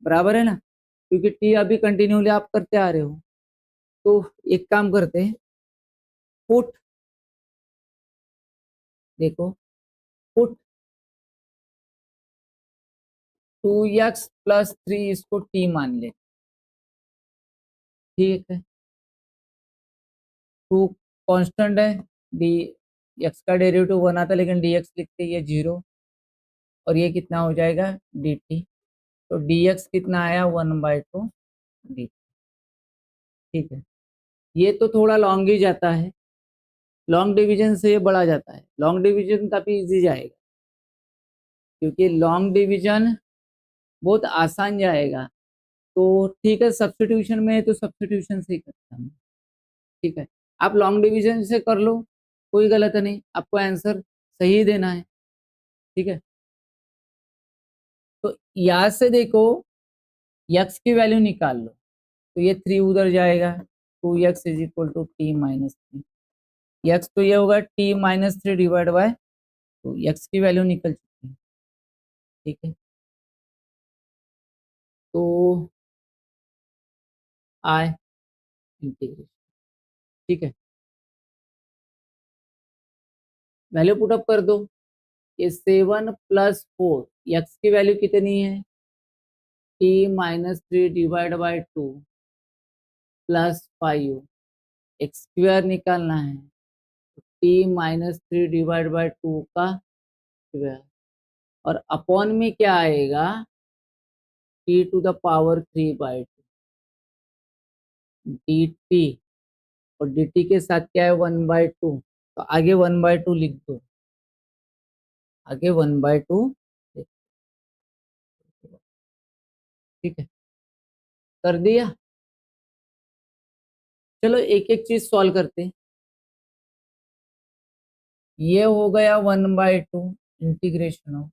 बराबर है ना, क्योंकि टी अभी कंटिन्यूली आप करते आ रहे हो। तो एक काम करते हैं, पुट, देखो, पुट 2x+3, इसको टी मान ले, ठीक है, टू कांस्टेंट है, डी एक्स का डेरिवेटिव बना था लेकिन डी एक्स लिखते ये 0, और ये कितना हो जाएगा डी टी, तो डी एक्स कितना आया 1/2 डी, ठीक है। ये तो थोड़ा लॉन्ग ही जाता है, लॉन्ग डिवीजन से ये बढ़ा जाता है, लॉन्ग डिवीजन काफी इजी जाएगा, क्योंकि लॉन्ग डिवीजन बहुत आसान जाएगा। तो ठीक है, सब्स्टिट्यूशन में है तो सब्स्टिट्यूशन से ही करता हूँ, ठीक है, आप लॉन्ग डिवीजन से कर लो, कोई गलत नहीं, आपको आंसर सही देना है, ठीक है। तो यहाँ से देखो, यक्स की वैल्यू निकाल लो, तो ये 3 उधर जाएगा, 2x = t - 3, यक्स तो ये होगा t - 3 डिवाइड बाय 2, यक्स की वैल्यू निकल चुकी है, ठीक है। तो आई इंटीग्रेशन, ठीक है, वैल्यू पुटअप कर दो, ये 7 + 4, यक्स की वैल्यू कितनी है, t - 3 divide by 2 plus 5, x square निकालना है, t - 3 डिवाइड बाय 2 का स्क्वायर, और अपॉन में क्या आएगा, t⁻³ डी टी, और डी टी के साथ क्या है 1/2, तो आगे 1/2 लिख दो, आगे 1/2, ठीक है, कर दिया। चलो एक एक चीज सॉल्व करते हैं। ये हो गया 1/2 इंटीग्रेशन ऑफ,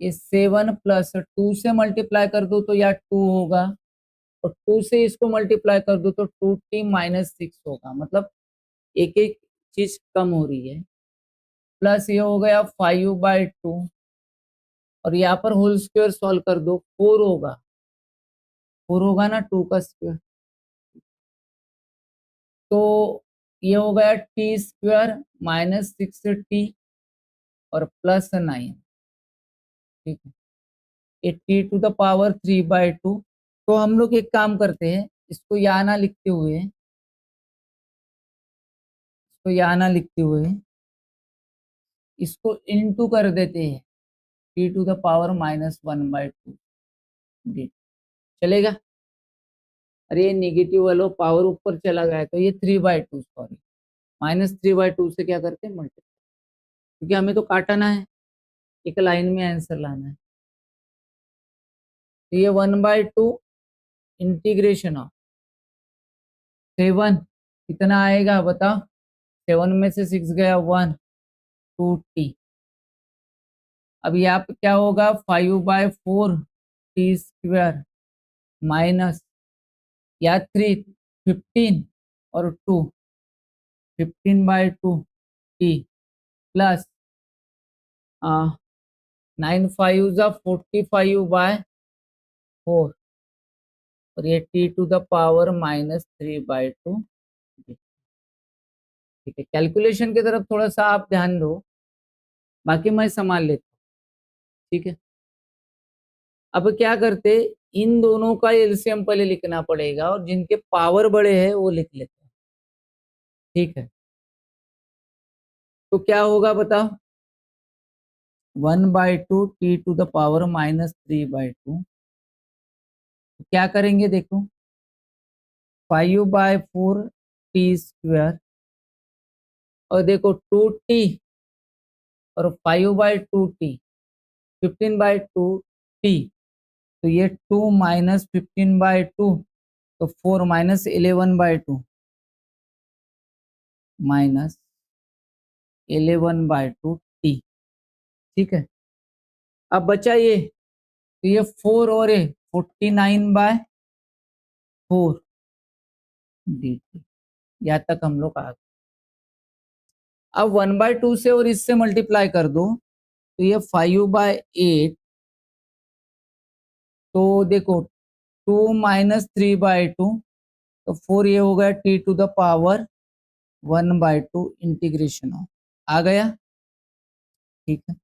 ये 7 प्लस 2 से मल्टीप्लाई कर दो तो यार 2 होगा, और 2 से इसको मल्टीप्लाई कर दो तो 2t - 6 होगा, मतलब एक एक चीज कम हो रही है। प्लस ये हो गया 5/2, और यहाँ पर होल स्क्वायर सॉल्व कर दो, 4 होगा, 4 होगा ना 2 का स्क्वायर, तो ये हो गया t² - 6t और +9, ठीक है, ये t⁻³ तो हम लोग एक काम करते हैं, इसको यहाँ ना लिखते हुए, इसको इनटू कर देते हैं, t⁻⁻1/2 dt, चलेगा। अरे ये निगेटिव वाला पावर ऊपर चला गया, तो ये 3/2, सॉरी, -3/2 से क्या करते हैं मल्टीप्लाई, क्योंकि हमें तो काटना है, एक लाइन में आंसर लाना है। तो ये 1/2 इंटीग्रेशन ऑफ 7, कितना आएगा बताओ, 7 में से 6 गया 1, 2t, अब यहाँ पे क्या होगा 5/4 t² माइनस या 3, 15 और 2, 15/2 t प्लस 9 5 45/4, और ये t⁻⁻3/2, ठीक है। कैलकुलेशन की तरफ थोड़ा सा आप ध्यान दो, बाकी मैं संभाल लेता हूँ, ठीक है। अब क्या करते, इन दोनों का एलसीएम पहले लिखना पड़ेगा, और जिनके पावर बड़े हैं वो लिख लेते हैं, ठीक है। तो क्या होगा बताओ, 1/2 t⁻⁻3/2, क्या करेंगे देखो, 5/4 t², और देखो 2t और 5/2t, 15/2t, तो ये 2 - 15/2, तो 4 - 11/2, -11/2t, ठीक है। अब बचा ये, तो ये 4 और ये 49/4 dt, यहाँ तक हम लोग आ गए। अब 1/2 से और इससे मल्टीप्लाई कर दो, तो ये 5/8, तो देखो 2 - 3/2, तो 4 ये हो गया t⁻1/2 इंटीग्रेशन ऑफ, आ गया, ठीक है,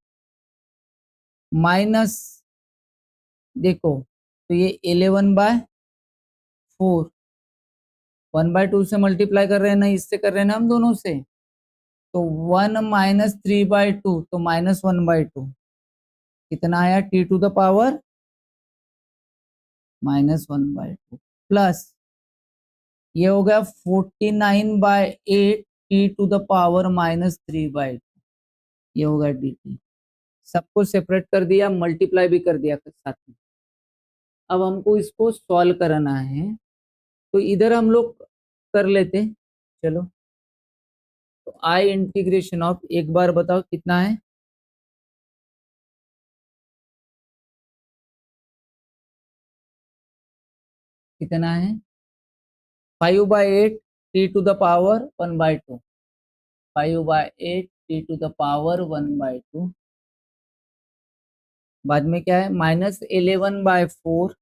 माइनस, देखो तो ये 11/4, 1/2 से मल्टीप्लाई कर रहे हैं ना, इससे कर रहे हैं ना हम दोनों से, तो 1 - 3/2, तो -1/2, कितना आया t⁻⁻1/2 प्लस ये हो गया 49/8 t⁻⁻3/2, ये होगा dt। सबको सेपरेट कर दिया, मल्टीप्लाई भी कर दिया साथ में। अब हमको इसको सॉल्व करना है, तो इधर हम लोग कर लेते, चलो। तो आई इंटीग्रेशन ऑफ, एक बार बताओ कितना है, कितना है 5/8 t⁻1/2, 5/8 t⁻1/2, बाद में क्या है -11/4,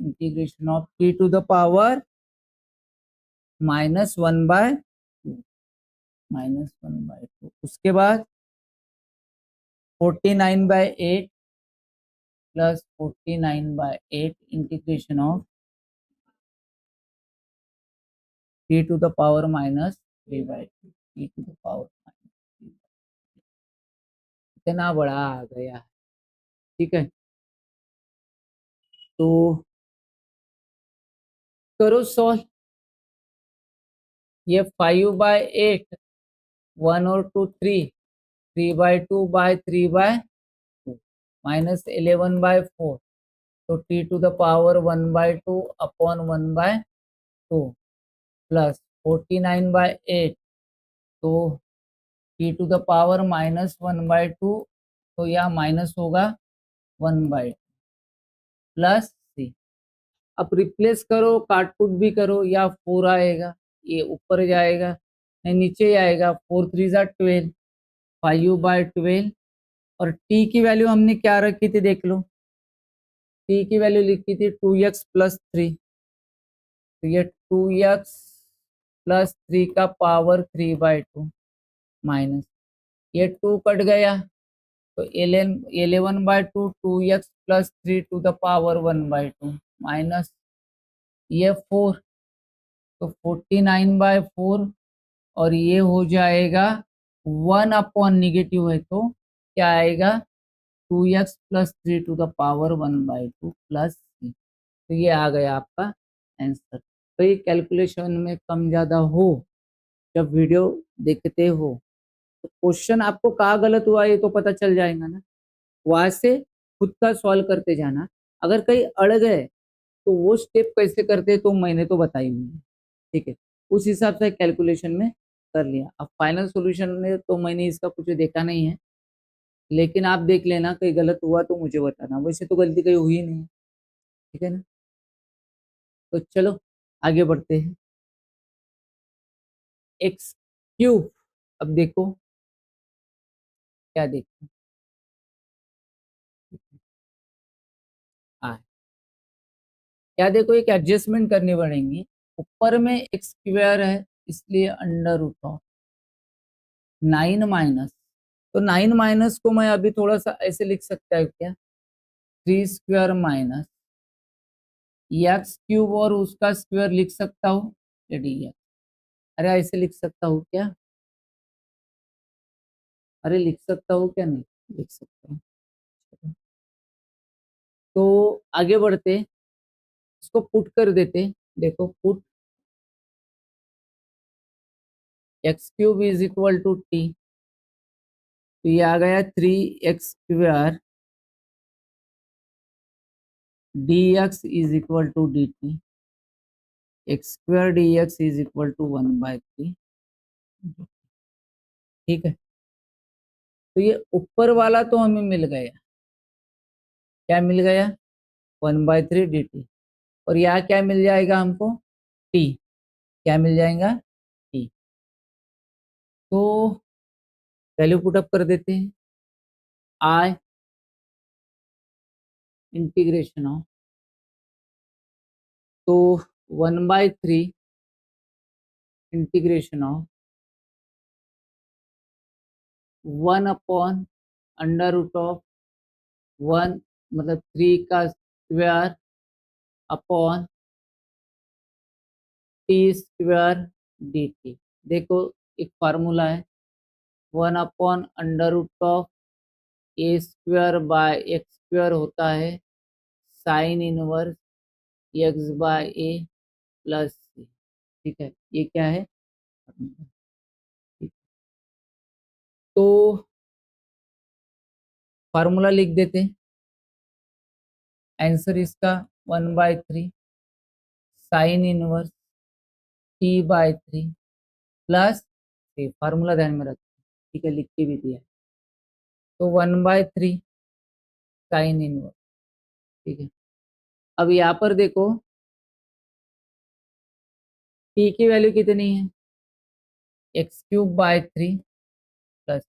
इंटीग्रेशन ऑफ t⁻−1/2, -1/2, उसके बाद 49/8 प्लस 49/8 इंटीग्रेशन ऑफ t⁻−3/2, इतना बड़ा आ गया, ठीक है। तो करो सॉल्व। ये 5/8, 1 और 2 3, 3/2/3/2 -11/4, तो t⁴ 1/2 प्लस 49/8, तो t⁻, -1/2, तो यह माइनस होगा 1/2 प्लस c। अब रिप्लेस करो, काटपुट भी करो, या 4 आएगा, ये ऊपर जाएगा, नहीं नीचे आएगा, 4 3 12, 5/12, और t की वैल्यू हमने क्या रखी थी देख लो, t की वैल्यू लिखी थी 2x + 3, तो ये 2x + 3 का पावर 3/2 माइनस, ये 2 कट गया, तो 11/2, 2x + 3 ⁻, 1/2 माइनस ये 4, तो 49/4, और ये हो जाएगा 1 नेगेटिव है, तो क्या आएगा 2x + 3 ⁻, 1/2 प्लस c। तो ये आ गया आपका आंसर। तो ये कैलकुलेशन में कम ज़्यादा हो, जब वीडियो देखते हो तो क्वेश्चन आपको कहाँ गलत हुआ ये तो पता चल जाएगा ना, वहां से खुद का सॉल्व करते जाना। अगर कहीं अड़ गए तो वो स्टेप कैसे करते तो मैंने तो बताई हुई है, ठीक है, उस हिसाब से कैलकुलेशन में कर लिया। अब फाइनल सॉल्यूशन में तो मैंने इसका कुछ देखा नहीं है, लेकिन आप देख लेना, कहीं गलत हुआ तो मुझे बताना, वैसे तो गलती कहीं हुई नहीं है, ठीक है ना। तो चलो आगे बढ़ते हैं। x³ अब देखो क्या देखो, हाँ क्या देखो, एक एडजस्टमेंट करनी पड़ेंगी। ऊपर में x² है, इसलिए √9 माइनस, तो 9 माइनस को मैं अभी थोड़ा सा ऐसे लिख सकता है क्या, 3² माइनस x³ और उसका स्क्वायर लिख सकता हूँ, dx। अरे ऐसे लिख सकता हूँ क्या, अरे लिख सकता हूँ क्या, नहीं लिख सकता हूँ। तो आगे बढ़ते, इसको पुट कर देते, देखो पुट x³ = t, तो ये आ गया 3x² dx = dt, x² dx = 1/3, ठीक है। तो ये ऊपर वाला तो हमें मिल गया, क्या मिल गया 1/3 dt, और यहाँ क्या मिल जाएगा हमको t, क्या मिल जाएगा t। तो वैल्यू पुटअप कर देते हैं, i इंटीग्रेशन ऑफ, तो 1/3 इंटीग्रेशन ऑफ 1/√1, मतलब 3 का स्क्वायर अपॉन t² dt। देखो एक फार्मूला है, 1/√a² होता है sine inverse x/a plus c, ठीक है, ये क्या है, तो फार्मूला लिख देते हैं, आंसर इसका 1/3 sine inverse t/3 plus c, formula ध्यान में रखो, ठीक है, लिख के भी दिया है, तो 1/3 साइन इनवर्स, ठीक है। अब यहाँ पर देखो t की वैल्यू कितनी है, x³/3 प्लस,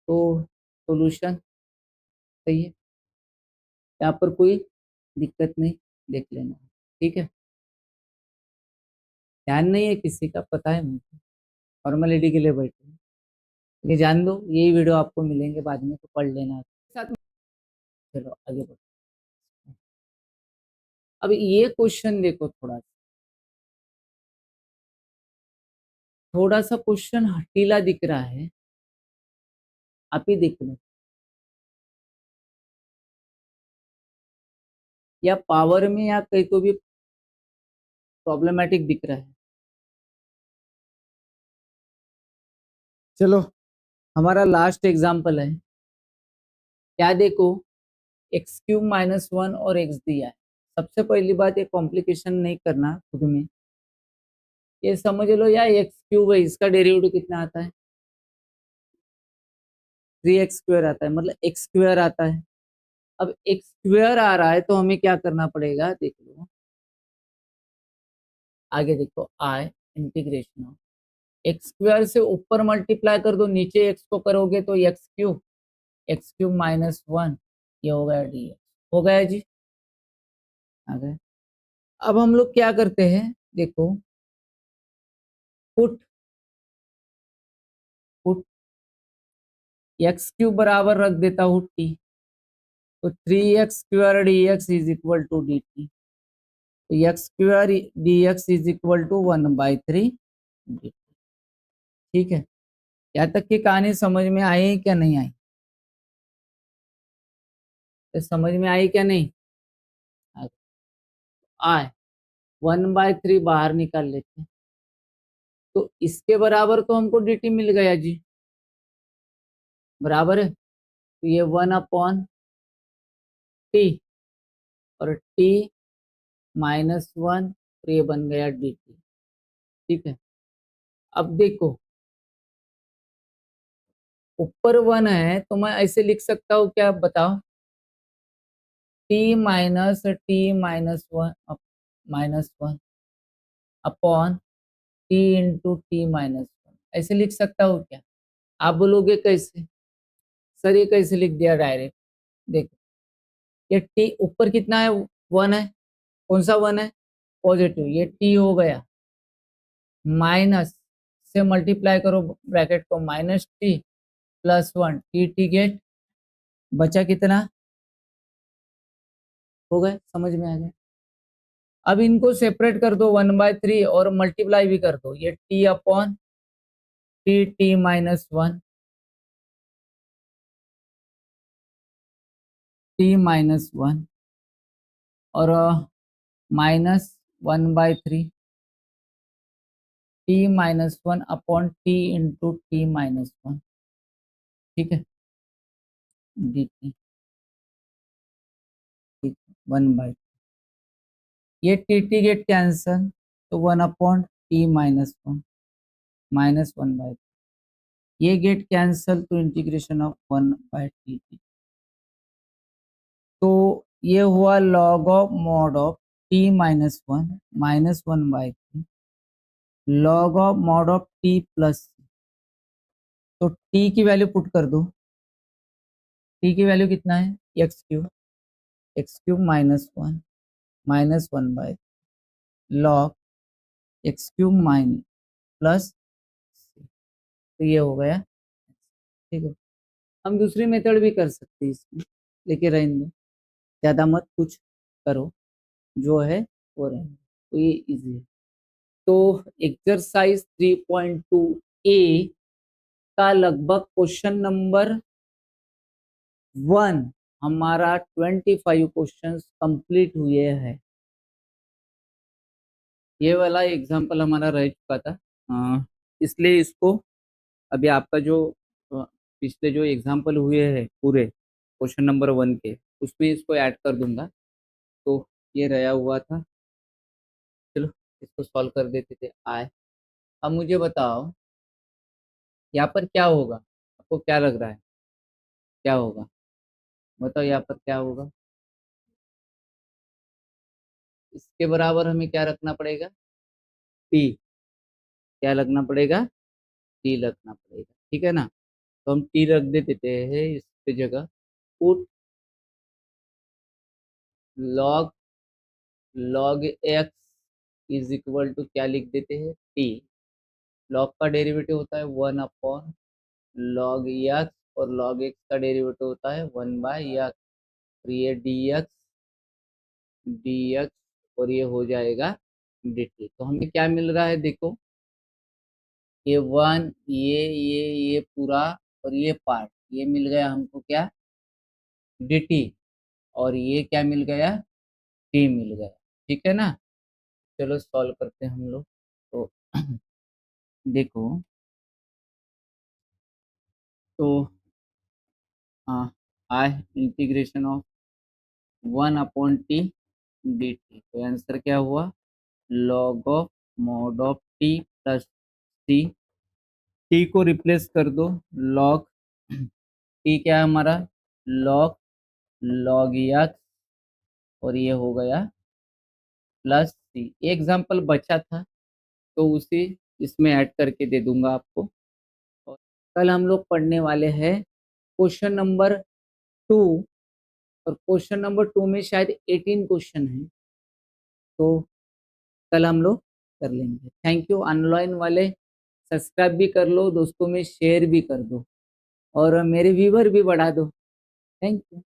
तो सॉल्यूशन सही है, यहाँ पर कोई दिक्कत नहीं, देख लेना, ठीक है। ध्यान नहीं है किसी का, पता है मुझे, फॉर्मेलिटी के लिए बैठे हैं। ये जान दो, यही वीडियो आपको मिलेंगे बाद में, तो पढ़ लेना साथ में। चलो आगे बढ़ो। अब ये क्वेश्चन देखो, थोड़ा सा क्वेश्चन हटीला दिख रहा है, आप ही देख लो। या पावर में या कहीं तो भी प्रॉब्लमेटिक दिख रहा है। चलो हमारा लास्ट एग्जाम्पल है। क्या देखो, x³ - 1 और x दिया है। सबसे पहली बात, ये कॉम्प्लिकेशन नहीं करना खुद में, ये समझ लो या x³ है, इसका डेरिवेटिव कितना आता है, 3x² आता है, मतलब x² आता है। अब x² आ रहा है तो हमें क्या करना पड़ेगा, देख लो आगे, देखो आई इंटीग्रेशन ऑफ x² से ऊपर मल्टीप्लाई कर दो, नीचे x को करोगे तो x³ - 1, ये हो गया डी, हो गया जी, आ गया। अब हम लोग क्या करते हैं, देखो पुट पुट x³ बराबर रख देता हूँ t, तो 3x² dx is equal to dt, तो x² dx is equal to 1/3 dt। ठीक है, यहाँ तक की कहानी समझ में आई क्या नहीं आई, तो समझ में आई क्या नहीं, आए 1/3 बाहर निकाल लेते हैं, तो इसके बराबर तो हमको dt मिल गया जी, बराबर है, तो ये 1/t और t-1, तो ये बन गया dt। ठीक है, अब देखो ऊपर 1 है तो मैं ऐसे लिख सकता हूँ क्या, बताओ, t-1 अपॉन t×t-1, ऐसे लिख सकता हूँ क्या, आप बोलोगे कैसे, सर ये कैसे लिख दिया डायरेक्ट, देखो ये t ऊपर कितना है, 1 है, कौन सा 1 है, पॉजिटिव, ये t हो गया, माइनस से मल्टीप्लाई करो ब्रैकेट को, -t+1, टी गेट, बचा कितना, हो गए, समझ में आ गया। अब इनको सेपरेट कर दो 1/3 और मल्टीप्लाई भी कर दो, ये t/t-1, t-1 और -1/3 t-1 अपॉन t×t-1, ठीक है, dt, ठीक, 1/, ये टी गेट कैंसल, तो 1/t-1, -1/, ये गेट कैंसल, तो इंटीग्रेशन ऑफ 1/t, तो ये हुआ log of mod of t-1 -1/3 log of mod of t+, तो t की वैल्यू पुट कर दो, t की वैल्यू कितना है, x³ -1 लॉग x³ प्लस, तो ये हो गया, ठीक है। हम दूसरी मेथड भी कर सकते हैं इसमें, लेकिन रहने दो, ज़्यादा मत कुछ करो, जो है वो रहने दो, तो ये इजी है। तो एक्सरसाइज 3.2 ए का लगभग क्वेश्चन नंबर 1 हमारा 25 क्वेश्चंस कंप्लीट हुए हैं। ये वाला एग्जांपल हमारा रह चुका था, इसलिए इसको अभी आपका जो पिछले जो एग्जांपल हुए हैं पूरे क्वेश्चन नंबर 1 के, उसमें इसको ऐड कर दूंगा, तो ये रहा हुआ था। चलो इसको सॉल्व कर देते थे, आए। अब मुझे बताओ यहाँ पर क्या होगा, आपको क्या लग रहा है, क्या होगा, बताओ यहाँ पर क्या होगा, इसके बराबर हमें क्या रखना पड़ेगा, टी, क्या लगना पड़ेगा, टी रखना पड़ेगा, ठीक है ना, तो हम टी रख देते हैं इसके जगह, put log log x is equal to क्या लिख देते हैं, टी, लॉग का डेरिवेटिव होता है 1/log x, और log x का डेरिवेटिव होता है 1/x, और ये dx और ये हो जाएगा dt। तो हमें क्या मिल रहा है, देखो ये 1, ये पूरा और ये पार्ट, ये मिल गया हमको क्या, dt, और ये क्या मिल गया, टी मिल गया। ठीक है ना? चलो सॉल्व करते हैं हम लोग। तो देखो, तो हाँ, आई इंटीग्रेशन ऑफ 1/t dt, तो आंसर क्या हुआ? Log of mod of t plus T. T को रिप्लेस कर दो, लॉग टी क्या है हमारा? लॉग लॉग एक्स, और ये हो गया प्लस सी। एग्जाम्पल बचा था तो उसे इसमें ऐड करके दे दूंगा आपको। और कल हम लोग पढ़ने वाले हैं क्वेश्चन नंबर 2, और क्वेश्चन नंबर 2 में शायद 18 क्वेश्चन है, तो कल हम लोग कर लेंगे। Thank you. ऑनलाइन वाले सब्सक्राइब भी कर लो, दोस्तों में शेयर भी कर दो, और मेरे व्यूवर भी बढ़ा दो। Thank you.